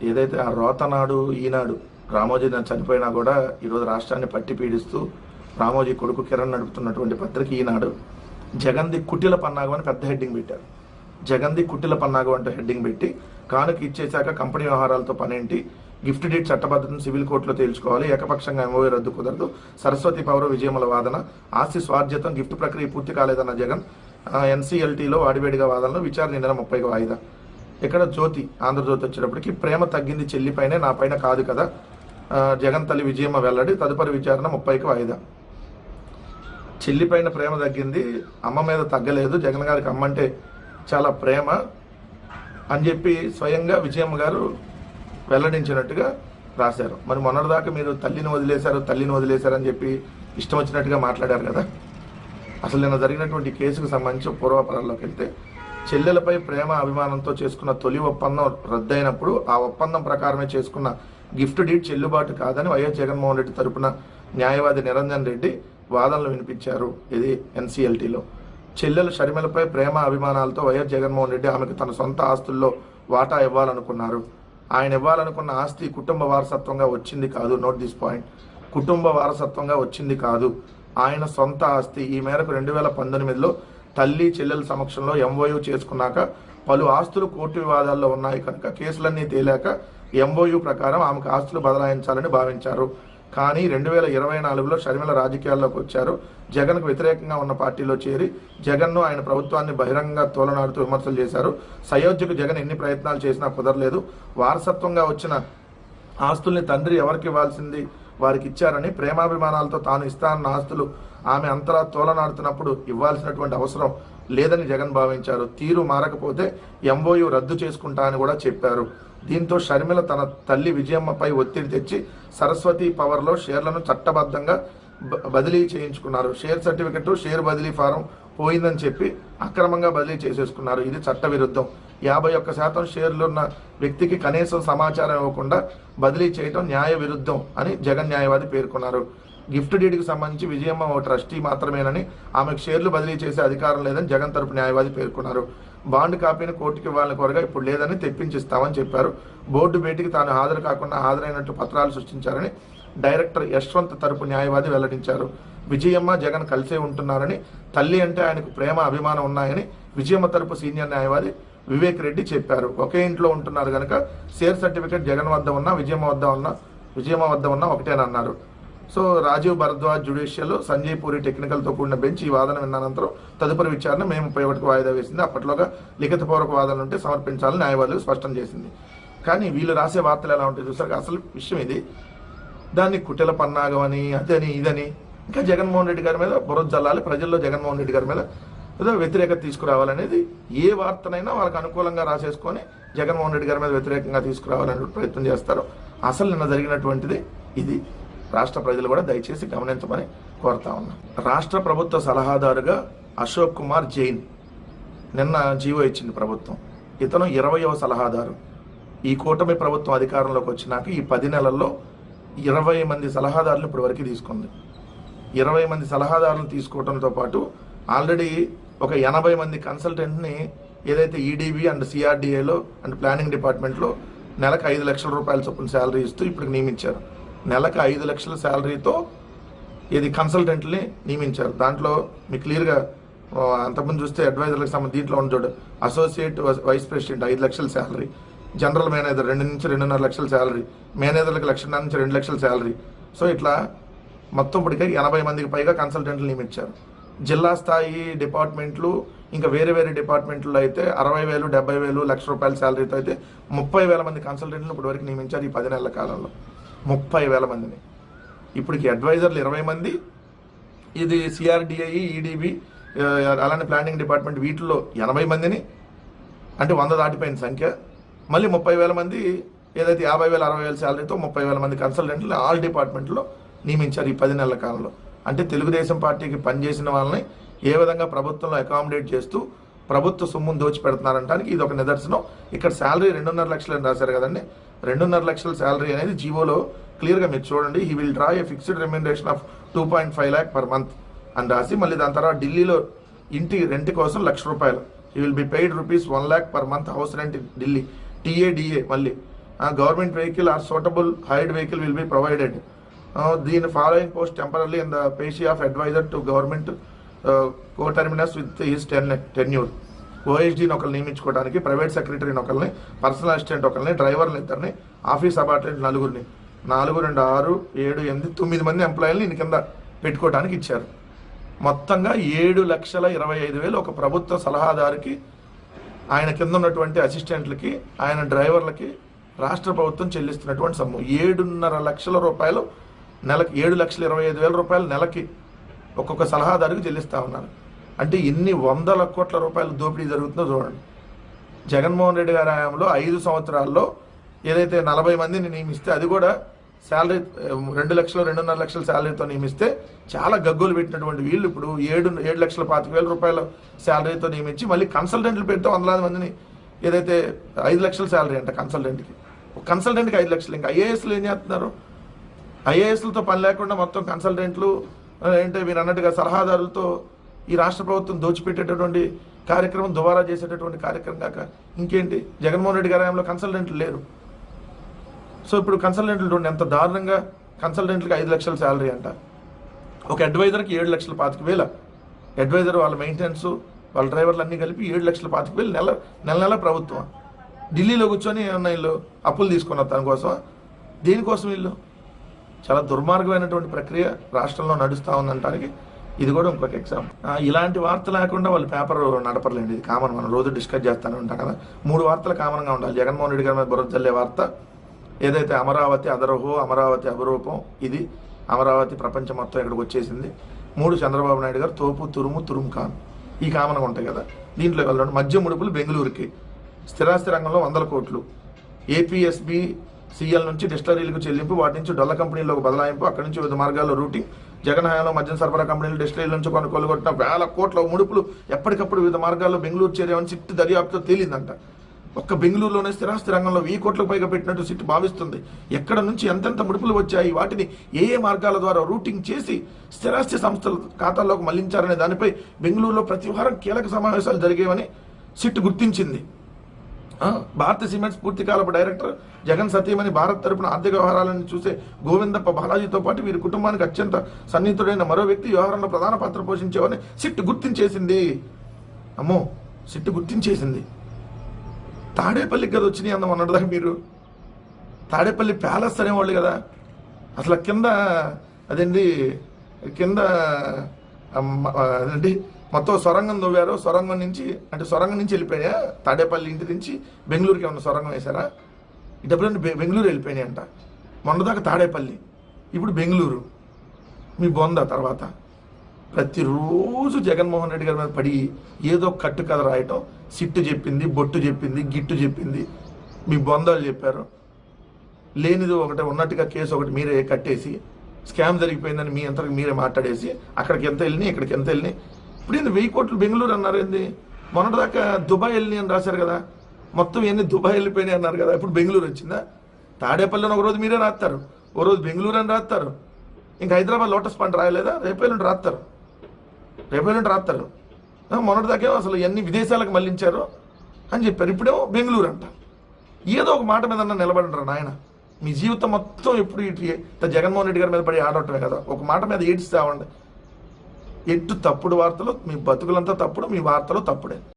ఏదైతే ఆ రోతనాడు ఈనాడు రామోజీ చనిపోయినా కూడా ఈరోజు రాష్ట్రాన్ని పట్టి పీడిస్తూ రామోజీ కొడుకు కిరణ్ నడుపుతున్నటువంటి పత్రిక ఈనాడు జగన్ది కుటిల పన్నాగం అని పెద్ద హెడ్డింగ్ పెట్టారు. జగన్ది కుటిల పన్నాగం అంటే హెడ్డింగ్ పెట్టి కానుక ఇచ్చేశాక కంపెనీ వ్యవహారాలతో పనేంటి, గిఫ్ట్ డీడ్ చట్టబద్ధతను సివిల్ కోర్టులో తేల్చుకోవాలి, ఏకపక్షంగా ఎంఓఏ రద్దు కుదరదు, సరస్వతి పవర్ విజయముల వాదన, ఆస్తి స్వార్జితం, గిఫ్ట్ ప్రక్రియ పూర్తి కాలేదన్న జగన్, ఎన్సీఎల్టీలో వాడివేడిగా వాదనలు, విచారణ నెల 30కి వాయిదా. ఇక్కడ జ్యోతి ఆంధ్రజ్యోతి వచ్చేటప్పటికి ప్రేమ తగ్గింది చెల్లిపైనే నా పైన కాదు కదా, జగన్ తల్లి విజయమ్మ వెల్లడి, తదుపరి విచారణ 30కి వాయిదా. చెల్లిపైన ప్రేమ తగ్గింది, అమ్మ మీద తగ్గలేదు, జగన్ గారికి అమ్మ అంటే చాలా ప్రేమ అని చెప్పి స్వయంగా విజయమ్మ గారు వెల్లడించినట్టుగా రాశారు. మరి మొన్నటిదాకా మీరు తల్లిని వదిలేశారని చెప్పి ఇష్టం వచ్చినట్టుగా మాట్లాడారు కదా. అసలు నిన్న జరిగినటువంటి కేసుకు సంబంధించి పూర్వాపరాల్లోకి వెళ్తే చెల్లెలపై ప్రేమ అభిమానంతో చేసుకున్న తొలి ఒప్పందం రద్దయినప్పుడు ఆ ఒప్పందం ప్రకారమే చేసుకున్న గిఫ్ట్ డీడ్ చెల్లుబాటు కాదని వైఎస్ జగన్మోహన్ రెడ్డి తరపున న్యాయవాది నిరంజన్ రెడ్డి వాదనలు వినిపించారు. ఇది ఎన్సీఎల్టీలో చెల్లెలు షర్మిలపై ప్రేమ అభిమానాలతో వైఎస్ జగన్మోహన్ రెడ్డి ఆమెకు తన సొంత ఆస్తుల్లో వాటా ఇవ్వాలనుకున్నారు. ఆయన ఇవ్వాలనుకున్న ఆస్తి కుటుంబ వారసత్వంగా వచ్చింది కాదు. నోట్ దిస్ పాయింట్, కుటుంబ వారసత్వంగా వచ్చింది కాదు, ఆయన సొంత ఆస్తి. ఈ మేరకు 2019లో తల్లి చెల్లెల సమక్షంలో ఎంఓయూ చేసుకున్నాక పలు ఆస్తులు కోర్టు వివాదాల్లో ఉన్నాయి కనుక కేసులన్నీ తేలాక ఎంఓయూ ప్రకారం ఆమెకు ఆస్తులు బదలాయించాలని భావించారు. కానీ 2024లో షర్మిల రాజకీయాల్లోకి వచ్చారు. జగన్కు వ్యతిరేకంగా ఉన్న పార్టీలో చేరి జగన్ను ఆయన ప్రభుత్వాన్ని బహిరంగంగా తోలనాడుతూ విమర్శలు చేశారు. సయోధ్యకు జగన్ ఎన్ని ప్రయత్నాలు చేసినా కుదరలేదు. వారసత్వంగా వచ్చిన ఆస్తుల్ని తండ్రి ఎవరికి ఇవ్వాల్సింది వారికి ఇచ్చారని, ప్రేమాభిమానాలతో తాను ఇస్తానన్న ఆస్తులు ఆమె అంతలా తోలనాడుతున్నప్పుడు ఇవ్వాల్సినటువంటి అవసరం లేదని జగన్ భావించారు. తీరు మారకపోతే ఎంఓయూ రద్దు చేసుకుంటా అని కూడా చెప్పారు. దీంతో షర్మిల తన తల్లి విజయమ్మపై ఒత్తిడి తెచ్చి సరస్వతి పవర్లో షేర్లను చట్టబద్ధంగా బదిలీ చేయించుకున్నారు. షేర్ సర్టిఫికెట్, షేర్ బదిలీ ఫారం పోయిందని చెప్పి అక్రమంగా బదిలీ చేసేసుకున్నారు. ఇది చట్ట విరుద్ధం. 51% షేర్లు ఉన్న వ్యక్తికి కనీసం సమాచారం ఇవ్వకుండా బదిలీ చేయడం న్యాయ విరుద్ధం అని జగన్ న్యాయవాది పేర్కొన్నారు. గిఫ్ట్ డీడ్కి సంబంధించి విజయమ్మ ఓ ట్రస్టీ మాత్రమేనని, ఆమెకు షేర్లు బదిలీ చేసే అధికారం లేదని జగన్ తరపు న్యాయవాది పేర్కొన్నారు. బాండ్ కాపీని కోర్టుకి ఇవ్వాలని కోరగా ఇప్పుడు లేదని తెప్పించిస్తామని చెప్పారు. బోర్డు భేటీకి తాను హాజరు కాకుండా హాజరైనట్టు పత్రాలు సృష్టించారని డైరెక్టర్ యశ్వంత్ తరపు న్యాయవాది వెల్లడించారు. విజయమ్మ జగన్ కలిసే ఉంటున్నారని, తల్లి అంటే ఆయనకు ప్రేమ అభిమానం ఉన్నాయని విజయమ్మ తరపు సీనియర్ న్యాయవాది వివేక్ రెడ్డి చెప్పారు. ఒకే ఇంట్లో ఉంటున్నారు కనుక షేర్ సర్టిఫికెట్ జగన్ వద్ద ఉన్నా విజయమ్మ వద్ద ఉన్నా ఒకటేనన్నారు. సో రాజీవ్ భరద్వాజ్ జ్యుడిషియల్, సంజయ్ పూరి టెక్నికల్తో కూడిన బెంచ్ ఈ వాదన విన్న అనంతరం తదుపరి విచారణ మే 31కి వాయిదా వేసింది. అప్పట్లోగా లిఖితపూర్వక వాదనలు ఉంటే సమర్పించాలని న్యాయవాదులు స్పష్టం చేసింది. కానీ వీళ్ళు రాసే వార్తలు ఎలా ఉంటాయి చూసారు. అసలు విషయం ఇది. దాన్ని కుటిల పన్నాగం అని, అదని ఇదని, ఇంకా జగన్మోహన్ రెడ్డి గారి మీద బురద జల్లాలి, ప్రజల్లో జగన్మోహన్ రెడ్డి గారి మీద ఏదో వ్యతిరేకత తీసుకురావాలనేది ఏ వార్తనైనా వాళ్ళకి అనుకూలంగా రాసేసుకొని జగన్మోహన్ రెడ్డి గారి మీద వ్యతిరేకంగా తీసుకురావాలనే ప్రయత్నం చేస్తారు. అసలు నిన్న జరిగినటువంటిది ఇది. రాష్ట్ర ప్రజలు కూడా దయచేసి గమనించమని కోరుతా ఉన్నాం. రాష్ట్ర ప్రభుత్వ సలహాదారుగా అశోక్ కుమార్ జైన్ నిన్న జీవో ఇచ్చింది ప్రభుత్వం. ఇతను 20వ సలహాదారు. ఈ కూటమి ప్రభుత్వం అధికారంలోకి వచ్చినాక ఈ 10 నెలల్లో 20 మంది సలహాదారులు ఇప్పటి వరకు తీసుకుంది. 20 మంది సలహాదారులను తీసుకోవడంతో పాటు ఆల్రెడీ ఒక 80 మంది కన్సల్టెంట్ని ఏదైతే ఈడీబీ అండ్ సిఆర్డీఏలో అండ్ ప్లానింగ్ డిపార్ట్మెంట్లో నెలకు 5 లక్షల రూపాయల చొప్పున శాలరీ ఇస్తూ ఇప్పుడు నియమించారు. నెలకు 5 లక్షల శాలరీతో ఇది కన్సల్టెంట్ని నియమించారు. దాంట్లో మీకు క్లియర్గా అంతకుముందు చూస్తే అడ్వైజర్లకు సంబంధించి దీంట్లో ఉన్న చూడు, అసోసియేట్ వైస్ ప్రెసిడెంట్ 5 లక్షల శాలరీ, జనరల్ మేనేజర్ 2 నుంచి 2.5 లక్షల శాలరీ, మేనేజర్లకు 1.5 నుంచి 2 లక్షల శాలరీ. సో ఇట్లా మొత్తం ఇప్పటికే 80 మందికి పైగా కన్సల్టెంట్లు నియమించారు. జిల్లా స్థాయి డిపార్ట్మెంట్లు ఇంకా వేరే వేరే డిపార్ట్మెంట్లో అయితే 60,000, 70,000, లక్ష రూపాయల శాలరీతో అయితే 30,000 మంది కన్సల్టెంట్లు ఇప్పటి వరకు నియమించారు. ఈ 10 నెలల కాలంలో 30,000 మందిని. ఇప్పటికి అడ్వైజర్లు 20 మంది, ఇది సిఆర్డిఐ, ఈడీబీ, అలానే ప్లానింగ్ డిపార్ట్మెంట్ వీటిల్లో 80 మందిని, అంటే 100 దాటిపోయిన సంఖ్య. మళ్ళీ 30,000 మంది ఏదైతే 50,000, 60,000 శాలరీతో 30,000 మంది కన్సల్టెంట్లు ఆల్ డిపార్ట్మెంట్లో నియమించారు ఈ 10 నెలల కాలంలో. అంటే తెలుగుదేశం పార్టీకి పనిచేసిన వాళ్ళని ఏ విధంగా ప్రభుత్వంలో అకామిడేట్ చేస్తూ ప్రభుత్వ సొమ్మును దోచిపెడుతున్నారంటానికి ఇది ఒక నిదర్శనం. ఇక్కడ శాలరీ 2.5 లక్షలు అని రాశారు కదండి. 2.5 లక్షల శాలరీ అనేది జీవోలో క్లియర్గా మీరు చూడండి. He will draw A fixed remuneration of 2.5 lakh per month అని రాసి, మళ్ళీ దాని తర్వాత ఢిల్లీలో ఇంటి రెంట్ కోసం ₹1,00,000. He will be paid ₹1 lakh per month house rent Delhi, TA DA, మళ్ళీ government vehicle or suitable hired vehicle will be provided. దీని following post temporary in the పేషీ of advisor to government coterminous with his tenure. ఓఎస్డీని ఒకరిని నియమించుకోవడానికి, private సెక్రటరీని ఒకరిని, personal assistant ఒకరిని, డ్రైవర్ని ఇద్దరిని, ఆఫీస్ అబార్టెంట్ నలుగురిని, 4, 2, 6, 7, 8, 9 మంది ఎంప్లాయీలని ఈయన కింద పెట్టుకోవడానికి ఇచ్చారు. మొత్తంగా 7,25,000 ఒక ప్రభుత్వ సలహాదారుకి, ఆయన కింద ఉన్నటువంటి అసిస్టెంట్లకి, ఆయన డ్రైవర్లకి రాష్ట్ర ప్రభుత్వం చెల్లిస్తున్నటువంటి సొమ్ము 7.5 లక్షల రూపాయలు నెలకి. 7,25,000 రూపాయలు నెలకి ఒక్కొక్క సలహాదారుకి చెల్లిస్తూ ఉన్నారు. అంటే ఎన్ని వందల కోట్ల రూపాయలు దోపిడీ జరుగుతుందో చూడండి. జగన్మోహన్ రెడ్డి గారి హయాంలో 5 సంవత్సరాల్లో ఏదైతే 40 మందిని నియమిస్తే, అది కూడా శాలరీ 2 లక్షలు 2.5 లక్షల శాలరీతో నియమిస్తే చాలా గగ్గోలు పెట్టినటువంటి వీళ్ళు ఇప్పుడు 7,25,000 రూపాయల శాలరీతో నియమించి మళ్ళీ కన్సల్టెంట్లు పెడితే 100 మందిని, ఏదైతే 5 లక్షల శాలరీ అంట కన్సల్టెంట్కి, కన్సల్టెంట్కి 5 లక్షలు. ఇంకా ఐఏఎస్లు ఏం చేస్తున్నారు? ఐఏఎస్లతో పని లేకుండా మొత్తం కన్సల్టెంట్లు అంటే మీరు అన్నట్టుగా సలహాదారులతో ఈ రాష్ట్ర ప్రభుత్వం దోచిపెట్టేటటువంటి కార్యక్రమం, దుబారా చేసేటటువంటి కార్యక్రమం కాక ఇంకేంటి? జగన్మోహన్ రెడ్డి గారి హయాంలో కన్సల్టెంట్లు లేరు. సో ఇప్పుడు కన్సల్టెంట్లు చూడండి ఎంత దారుణంగా. కన్సల్టెంట్లకి 5 లక్షల శాలరీ అంట. ఒక అడ్వైజర్కి 7,25,000. అడ్వైజర్ వాళ్ళ మెయింటెనెన్స్, వాళ్ళ డ్రైవర్లు అన్నీ కలిపి 7,25,000 నెల ప్రభుత్వం. ఢిల్లీలో కూర్చొని ఏమన్నా వీళ్ళు అప్పులు తీసుకున్నారు దానికోసం. దేనికోసం వీళ్ళు? చాలా దుర్మార్గమైనటువంటి ప్రక్రియ రాష్ట్రంలో నడుస్తూ ఉందంటానికి ఇది కూడా ఇంకొక ఎగ్జాంపుల్. ఇలాంటి వార్త లేకుండా వాళ్ళు పేపర్ నడపర్లేండి. ఇది కామన్, మనం రోజు డిస్కస్ చేస్తూనే ఉంటాం కదా. 3 వార్తలు కామన్గా ఉండాలి. జగన్మోహన్ రెడ్డి గారి మీద బురద జల్లే వార్త, ఏదైతే అమరావతి అదరహో, అమరావతి అభిరూపం, ఇది అమరావతి ప్రపంచం మొత్తం ఇక్కడికి వచ్చేసింది. 3 చంద్రబాబు నాయుడు గారు తోపు తురుము ఖాన్, ఈ కామన్గా ఉంటాయి కదా. దీంట్లో వెళ్ళండి. మద్యం ముడుపులు బెంగళూరుకి, స్థిరాస్తి రంగంలో 100 కోట్లు, ఏపీఎస్బి సీఎల్ నుంచి డిస్టరీలకు చెల్లింపు, వాటి నుంచి డొల్ల కంపెనీలకు బదలాయింపు, అక్కడి నుంచి వివిధ మార్గాల్లో రూటింగ్, జగన్ హయాంలో మద్యం సరఫరా కంపెనీలు డిస్టరీల నుంచి కొనుగోలుగొట్టిన 1000 కోట్ల ముడుపులు ఎప్పటికప్పుడు వివిధ మార్గాల్లో బెంగళూరు చేరేవని సిట్ దర్యాప్తుతో తేలిందంట. ఒక్క బెంగళూరులోనే స్థిరాస్తి రంగంలో 1000 కోట్లకు పైగా పెట్టినట్టు సిట్ భావిస్తుంది. ఎక్కడ నుంచి ఎంతెంత ముడుపులు వచ్చాయి, వాటిని ఏ మార్గాల ద్వారా రూటింగ్ చేసి స్థిరాస్తి సంస్థల ఖాతాల్లోకి మళ్లించారనే దానిపై బెంగళూరులో ప్రతి వారం కీలక సమావేశాలు జరిగేవని సిట్ గుర్తించింది. భారత సిమెంట్స్ పూర్తికాలపు డైరెక్టర్ జగన్ సతీమణి, భారత్ తరపున ఆర్థిక వ్యవహారాలను చూసే గోవిందప్ప బాలాజీతో పాటు వీరి కుటుంబానికి అత్యంత సన్నిహితుడైన మరో వ్యక్తి వ్యవహారంలో ప్రధాన పాత్ర పోషించేవని సిట్ గుర్తించేసింది. అమ్మో, సిట్ గుర్తించేసింది. తాడేపల్లికి కదా వచ్చినాయి అన్న మొన్నటిదాకా మీరు. తాడేపల్లి ప్యాలెస్ అనేవాళ్ళు కదా. అసలు కింద అదేంటి, కింద అదేంటి మొత్తం సొరంగం తవ్వారు. సొరంగం నుంచి వెళ్ళిపోయా. తాడేపల్లి ఇంటి నుంచి బెంగళూరుకి ఏమన్నా సొరంగం వేశారా? డబ్బులన్నీ బెంగళూరు వెళ్ళిపోయినాయి అంట. మొన్నదాకా తాడేపల్లి, ఇప్పుడు బెంగళూరు. మీ బొంద తర్వాత ప్రతిరోజు జగన్మోహన్ రెడ్డి గారి మీద పడి ఏదో కట్టు కథ రాయటం. సిట్టు చెప్పింది, బొట్టు చెప్పింది, గిట్టు చెప్పింది, మీ బొందాలు చెప్పారు. లేనిది ఒకటి ఉన్నట్టుగా కేసు ఒకటి మీరే కట్టేసి, స్కామ్ జరిగిపోయిందని మీ అంతకు మీరే మాట్లాడేసి, అక్కడికి ఎంత వెళ్ళినాయి, ఇక్కడికి ఎంత వెళ్ళినాయి. ఇప్పుడు ఏంది 1000 కోట్లు బెంగళూరు అన్నారు. ఏంది మొన్నటిదాకా దుబాయ్ వెళ్ళినాయి అని రాశారు కదా. మొత్తం ఎన్ని దుబాయ్ వెళ్ళిపోయినాయి అన్నారు కదా. ఇప్పుడు బెంగళూరు వచ్చిందా? తాడేపల్లిని ఒకరోజు మీరే రాస్తారు, ఓ రోజు బెంగళూరు అని రాస్తారు. ఇంకా హైదరాబాద్ లోటస్ పాండ్ రాయలేదా? రేపేళ్ళుండి రాస్తారు. మొన్నటిదాకేమో అసలు ఎన్ని విదేశాలకు మళ్లించారు అని చెప్పారు. ఇప్పుడేమో బెంగళూరు అంట. ఏదో ఒక మాట మీద నిలబడంటారు నాయన. మీ జీవితం మొత్తం ఎప్పుడు ఇటు జగన్మోహన్ రెడ్డి గారి మీద పడి ఆడటమే కదా. ఒక మాట మీద ఏడిస్తామండి. ఎట్టు తప్పుడు వార్తలు, మీ బతుకులంతా తప్పుడు, మీ వార్తలు తప్పుడే.